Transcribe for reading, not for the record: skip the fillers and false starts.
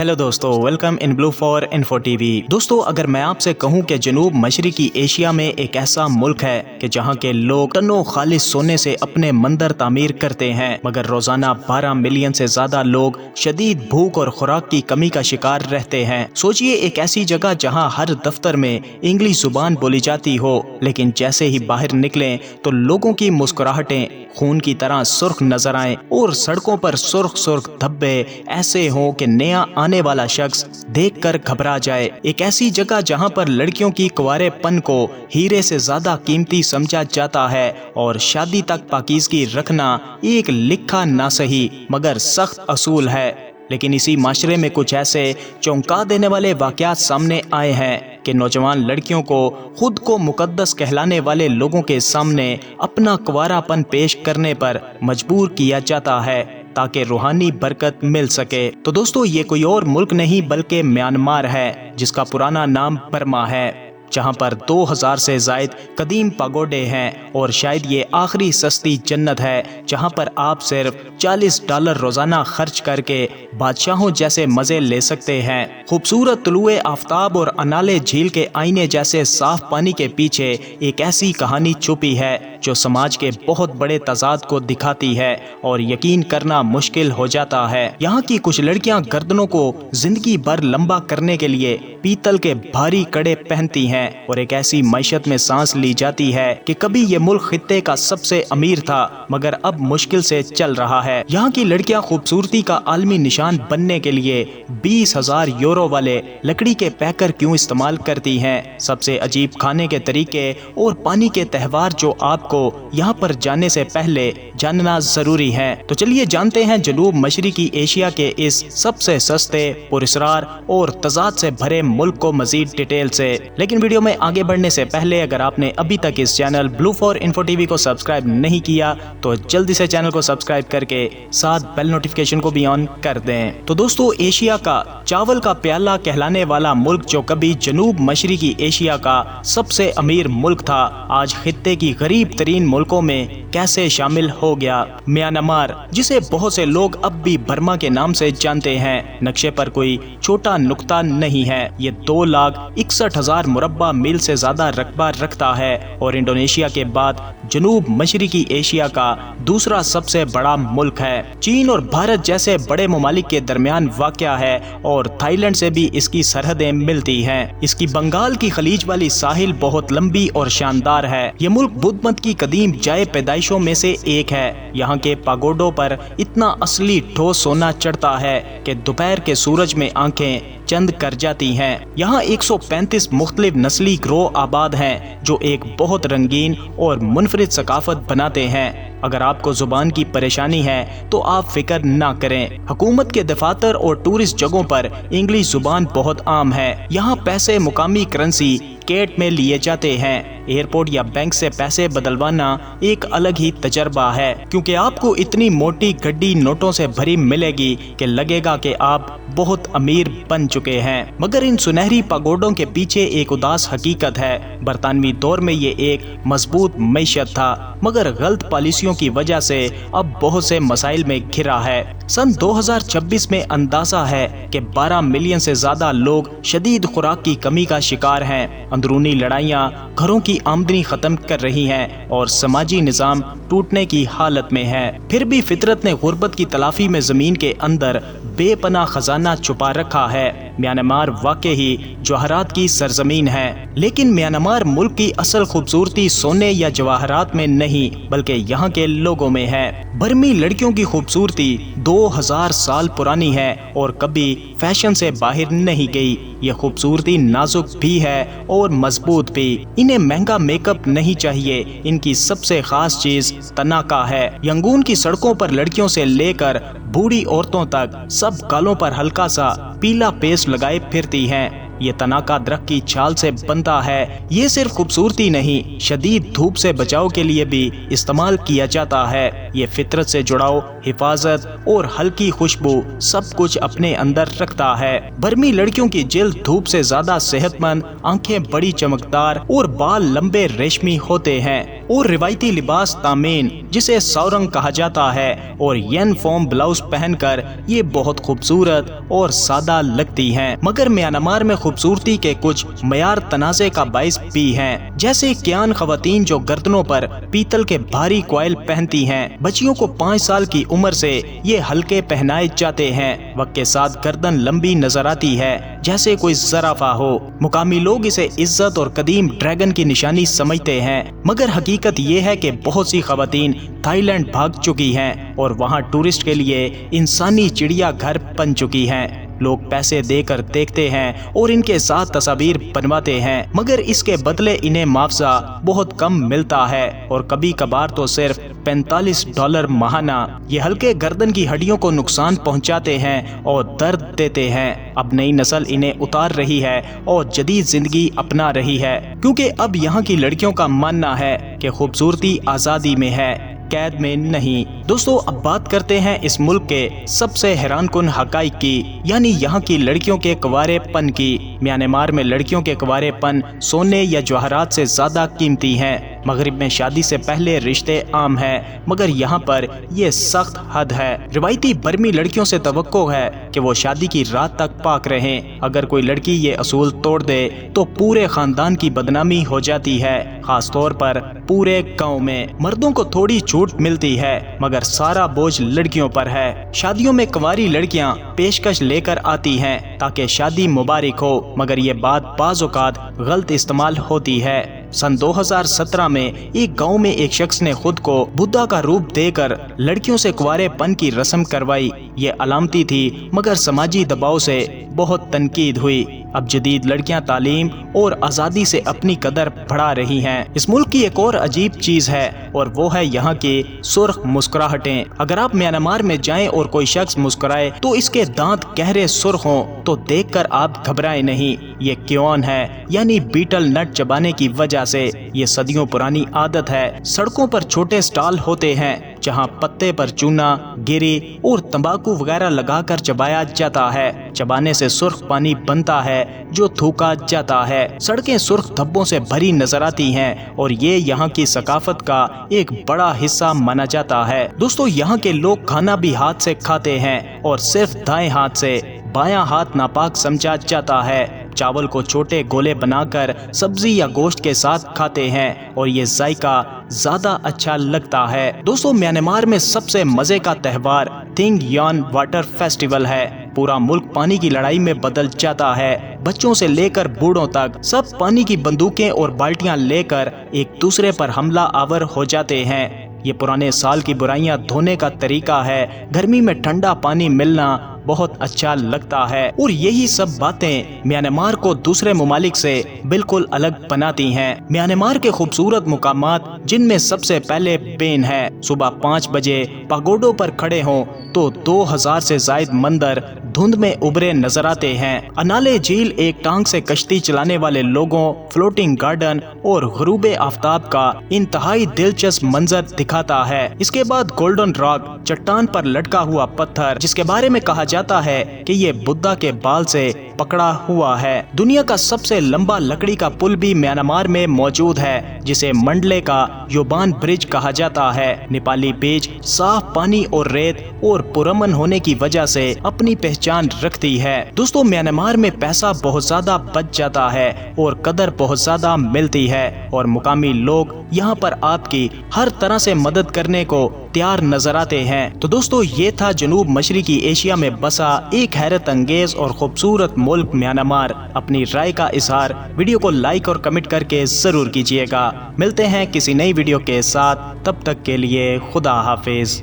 Hello दोस्तों, welcome in blue for info TV. दोस्तों, अगर मैं आपसे कहूं कि जनूब मशरिकी एशिया में एक ऐसा मुल्क है कि जहां के लोग टनों खालिस सोने से अपने मंदिर तामीर करते हैं, मगर रोजाना 12 मिलियन से ज्यादा लोग शदीद भूख और खुराक की कमी का शिकार रहते हैं। सोचिए, एक ऐसी जगह जहां हर दफ्तर में इंग्लिश जुबान बोली जाती हो, लेकिन जैसे ही बाहर निकलें तो लोगों की मुस्कुराहटें खून की तरह सुर्ख नजर आए और सड़कों पर सुर्ख सुर्ख धब्बे ऐसे हों कि नया आने वाला शख्स देखकर घबरा जाए। एक ऐसी जगह जहां पर लड़कियों की कुंवारेपन को हीरे से ज्यादा कीमती समझा जाता है और शादी तक पाकीज़गी रखना एक लिखा ना सही मगर सख्त असूल है। लेकिन इसी माशरे में कुछ ऐसे चौंका देने वाले वाकयात सामने आए हैं कि नौजवान लड़कियों को खुद को मुकद्दस कहलाने वाले लोगों के सामने अपना कुंवारापन पेश करने पर मजबूर किया जाता है ताकि रूहानी बरकत मिल सके। तो दोस्तों, ये कोई और मुल्क नहीं बल्कि म्यांमार है, जिसका पुराना नाम बर्मा है, जहां पर 2000 से जायद कदीम पागोडे हैं और शायद ये आखिरी सस्ती जन्नत है जहां पर आप सिर्फ $40 रोजाना खर्च करके बादशाहों जैसे मजे ले सकते हैं। खूबसूरत तुलुए आफ्ताब और अनाले झील के आईने जैसे साफ पानी के पीछे एक ऐसी कहानी छुपी है जो समाज के बहुत बड़े तजाद को दिखाती है और यकीन करना मुश्किल हो जाता है। यहाँ की कुछ लड़कियां गर्दनों को जिंदगी भर लंबा करने के लिए पीतल के भारी कड़े पहनती हैं और एक ऐसी मैशत में सांस ली जाती है कि कभी ये मुल्क खित्ते का सबसे अमीर था मगर अब मुश्किल से चल रहा है। यहाँ की lड़कियां खूबसूरती का आलमी निशान बनने के लिए 20,000 यूरो वाले लकड़ी के पैकर क्यों इस्तेमाल करती हैं? सबसे अजीब खाने के तरीके और पानी के त्यौहार जो आपको यहाँ पर जाने से पहले जानना जरूरी है। तो चलिए जानते हैं जनूब मशरिकी एशिया के इस सबसे सस्ते, पुरस्कार और तजाद से भरे मुल्क को मजीद डिटेल से। लेकिन वीडियो में आगे बढ़ने से पहले अगर आपने अभी तक इस channel blue for info TV को सब्सक्राइब नहीं किया तो जल्दी से चैनल को सब्सक्राइब करके साथ बेल नोटिफिकेशन को भी ऑन कर दें। तो दोस्तों, एशिया का चावल का प्याला कहलाने वाला मुल्क जो कभी जनूब मशरिकी एशिया का सबसे अमीर मुल्क था, आज खित्ते की गरीब तरीन मुल्कों में कैसे शामिल हो गया। म्यांमार, जिसे बहुत से लोग अब भी बर्मा के नाम से जानते हैं, नक्शे पर कोई छोटा नुक्ता नहीं है। ये 2,61,000 मुरब्बा मील से ज्यादा रकबा रखता है और इंडोनेशिया के बाद जनूब मशरिकी एशिया का दूसरा सबसे बड़ा मुल्क है। चीन और भारत जैसे बड़े ममालिक के दरमियान वाक़या है और थाईलैंड से भी इसकी सरहदें मिलती हैं। इसकी बंगाल की खलीज वाली साहिल बहुत लंबी और शानदार है। ये मुल्क बुद्ध मत की कदीम जाए पैदाइशों में से एक है। यहाँ के पागोडों पर इतना असली ठोस सोना चढ़ता है कि दोपहर के सूरज में आंखें चंद कर जाती हैं। यहाँ 135 मुख्तलिफ नस्ली ग्रोह आबाद हैं जो एक बहुत रंगीन और मुनफरिद सकाफत बनाते हैं। अगर आपको जुबान की परेशानी है तो आप फिक्र ना करें, हुकूमत के दफातर और टूरिस्ट जगहों पर इंग्लिश जुबान बहुत आम है। यहाँ पैसे मुकामी करेंसी केट में लिए जाते हैं। एयरपोर्ट या बैंक से पैसे बदलवाना एक अलग ही तजर्बा है, क्योंकि आपको इतनी मोटी गड्डी नोटों से भरी मिलेगी कि लगेगा कि आप बहुत अमीर बन चुके हैं। मगर इन सुनहरी पगोडों के पीछे एक उदास हकीकत है। बरतानवी दौर में ये एक मजबूत मैशत था, मगर गलत पॉलिसियों की वजह से अब बहुत से मसाइल में घिरा है। सन 2026 में अंदाजा है कि 12 मिलियन से ज्यादा लोग शदीद खुराक की कमी का शिकार हैं। अंदरूनी लड़ाइयाँ घरों की आमदनी खत्म कर रही हैं और समाजी निज़ाम टूटने की हालत में है। फिर भी फितरत ने गुर्बत की तलाफी में जमीन के अंदर बेपनाह खजाना छुपा रखा है। म्यांमार वाकई ही जवाहरात की सरजमीन है, लेकिन म्यांमार मुल्क की असल खूबसूरती सोने या जवाहरात में नहीं बल्कि यहाँ के लोगों में है। बर्मी लड़कियों की खूबसूरती 2000 साल पुरानी है और कभी फैशन से बाहर नहीं गई। यह खूबसूरती नाजुक भी है और मजबूत भी। इन्हें महंगा मेकअप नहीं चाहिए, इनकी सबसे खास चीज तनाका है। यंगून की सड़कों पर लड़कियों से लेकर बूढ़ी औरतों तक सब गालों पर हल्का सा पीला पेस्ट लगाए फिरती हैं। ये तनाका दरख्त की छाल से बनता है। ये सिर्फ खूबसूरती नहीं, शदीद धूप से बचाव के लिए भी इस्तेमाल किया जाता है। ये फितरत से जुड़ाव, हिफाजत और हल्की खुशबू सब कुछ अपने अंदर रखता है। बर्मी लड़कियों की जिल्द धूप से ज्यादा सेहतमंद, आंखें बड़ी चमकदार और बाल लंबे रेशमी होते हैं और रिवायती लिबास तामीन जिसे सौरंग कहा जाता है और यन फॉर्म ब्लाउज पहनकर ये बहुत खूबसूरत और सादा लगती हैं। मगर म्यांमार में खूबसूरती के कुछ मयार तनाज़े का बाइस भी हैं, जैसे क्यान खवातीन जो गर्दनों पर पीतल के भारी कॉइल पहनती हैं। बच्चियों को 5 साल की उम्र से ये हल्के पहनाए जाते हैं। वक्त के साथ गर्दन लंबी नजर आती है जैसे कोई ज़राफा हो। मुकामी लोग इसे इज्जत और कदीम ड्रैगन की निशानी समझते हैं, मगर हकीकत ये है कि बहुत सी खवातीन थाईलैंड भाग चुकी हैं और वहाँ टूरिस्ट के लिए इंसानी चिड़िया घर बन चुकी हैं। लोग पैसे देकर देखते हैं और इनके साथ तस्वीर बनवाते हैं, मगर इसके बदले इन्हें मुआवजा बहुत कम मिलता है और कभी कभार तो सिर्फ $45 माहाना। ये हल्के गर्दन की हड्डियों को नुकसान पहुंचाते हैं और दर्द देते हैं। अब नई नस्ल इन्हें उतार रही है और जदीद जिंदगी अपना रही है, क्योंकि अब यहाँ की लड़कियों का मानना है कि खूबसूरती आज़ादी में है, कैद में नहीं। दोस्तों, अब बात करते हैं इस मुल्क के सबसे हैरानकुन हकाइक की, यानी यहाँ की लड़कियों के कुंवारेपन की। म्यांमार में लड़कियों के कुंवारेपन सोने या जवाहरात से ज्यादा कीमती हैं। मगरिब में शादी से पहले रिश्ते आम हैं, मगर यहाँ पर ये सख्त हद है। रिवायती बर्मी लड़कियों से तवक्को है कि वो शादी की रात तक पाक रहें। अगर कोई लड़की ये असूल तोड़ दे तो पूरे खानदान की बदनामी हो जाती है, खास तौर पर पूरे गांव में। मर्दों को थोड़ी छूट मिलती है, मगर सारा बोझ लड़कियों पर है। शादियों में कुंवारी लड़कियां पेशकश लेकर आती हैं ताकि शादी मुबारक हो, मगर ये बात बाज़ औक़ात गलत इस्तेमाल होती है। सन 2017 में एक गांव में एक शख्स ने खुद को बुद्धा का रूप देकर लड़कियों से कुंवारेपन की रस्म करवाई। ये अलामती थी, मगर समाजी दबाव से बहुत तनकीद हुई। अब जदीद लड़कियां तालीम और आज़ादी से अपनी कदर बढ़ा रही हैं। इस मुल्क की एक और अजीब चीज है और वो है यहाँ की सुर्ख मुस्कुराहटें। अगर आप म्यांमार में जाएं और कोई शख्स मुस्कुराए तो इसके दांत गहरे सुर्ख हों तो देखकर आप घबराएं नहीं। ये क्योन है, यानी बीटल नट चबाने की वजह से। ये सदियों पुरानी आदत है। सड़कों पर छोटे स्टॉल होते हैं जहाँ पत्ते पर चूना, गिरी और तंबाकू वगैरह लगाकर चबाया जाता है। चबाने से सुर्ख पानी बनता है जो थूका जाता है। सड़कें सुर्ख धब्बों से भरी नजर आती हैं और ये यहाँ की सकाफत का एक बड़ा हिस्सा माना जाता है। दोस्तों, यहाँ के लोग खाना भी हाथ से खाते हैं और सिर्फ दाएं हाथ से। बायां हाथ नापाक समझा जाता है। चावल को छोटे गोले बनाकर सब्जी या गोश्त के साथ खाते हैं और ये जायका ज्यादा अच्छा लगता है। दोस्तों, म्यांमार में सबसे मजे का त्योहार थिंग यान वाटर फेस्टिवल है। पूरा मुल्क पानी की लड़ाई में बदल जाता है। बच्चों से लेकर बूढ़ों तक सब पानी की बंदूकें और बाल्टियां लेकर एक दूसरे पर हमला आवर हो जाते हैं। ये पुराने साल की बुराइयां धोने का तरीका है। गर्मी में ठंडा पानी मिलना बहुत अच्छा लगता है और यही सब बातें म्यांमार को दूसरे ममालिक से बिल्कुल अलग बनाती हैं। म्यांमार के खूबसूरत मुकामात, जिनमें सबसे पहले पेन है। सुबह 5 बजे पगोडों पर खड़े हों तो 2000 से जायद मंदिर धुंध में उभरे नजर आते हैं। अनाले झील एक टांग से कश्ती चलाने वाले लोगों, फ्लोटिंग गार्डन और गुरूबे आफ्ताब का इंतहाई दिलचस्प मंजर दिखाता है। इसके बाद गोल्डन रॉक, चट्टान पर लटका हुआ पत्थर, जिसके बारे में कहा जाता है कि ये बुद्धा के बाल से पकड़ा हुआ है। दुनिया का सबसे लंबा लकड़ी का पुल भी म्यांमार में मौजूद है, जिसे मंडले का योबान ब्रिज कहा जाता है। नेपाली बीच साफ पानी और रेत और पुरअमन होने की वजह से अपनी पहचान रखती है। दोस्तों, म्यांमार में पैसा बहुत ज्यादा बच जाता है और कदर बहुत ज्यादा मिलती है और मुकामी लोग यहाँ पर आपकी हर तरह से मदद करने को तैयार नजर आते हैं। तो दोस्तों, ये था जनूब मशरिकी एशिया में बसा एक हैरत अंगेज और खूबसूरत मुल्क म्यांमार। अपनी राय का इजहार वीडियो को लाइक और कमेंट करके जरूर कीजिएगा। मिलते हैं किसी नई वीडियो के साथ, तब तक के लिए खुदा हाफिज।